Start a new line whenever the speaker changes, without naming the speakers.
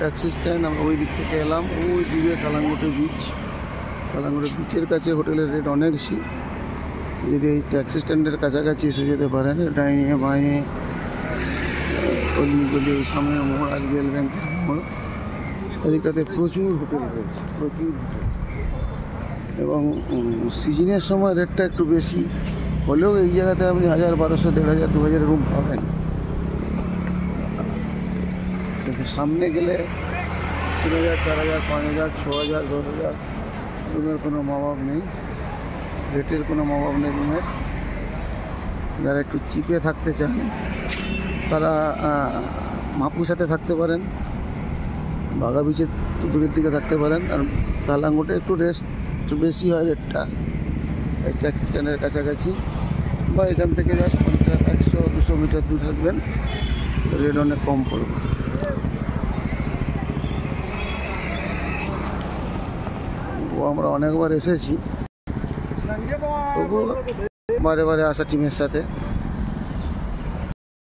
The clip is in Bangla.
ট্যাক্সি স্ট্যান্ড আমরা ওই দিক থেকে এলাম, ওই দিকে কালাঙ্গুটি বিচ। কালাঙ্গুটি বিচের কাছে হোটেলের রেট অনেক বেশি। যদি এই ট্যাক্সি স্ট্যান্ডের কাছাকাছি এসে যেতে পারেন, ডাইনে বাঁয়ে গলি সামনে মোড়, আজবেল ব্যাংকের মোড়, এদিকটাতে প্রচুর হোটেল রয়েছে, প্রচুর হোটেল। এবং সিজনের সময় রেটটা একটু বেশি হলেও এই জায়গাতে আপনি 1000, 1200, 1500, 2000 রুম পাবেন। কিন্তু সামনে গেলে 3000, 4000, 5000, 6000, 10000 রুমের কোনো অভাব নেই, রেটের কোনো অভাব নেই রুমের। যারা একটু চিপে থাকতে চান তারা মাপুসাতে থাকতে পারেন, বাঘা বিচের দূরের দিকে থাকতে পারেন। আর কালাঙ্গুটে একটু একটু বেশি হয় রেটটা, এই ট্যাক্সি স্ট্যান্ডের কাছাকাছি, বা এখান থেকে জাস্ট 50, 100, 200 মিটার দূর থাকবেন, রেট অনেক কম পড়বে। ও আমরা অনেকবার এসেছি, তবু বারে বারে আসা টিমের সাথে।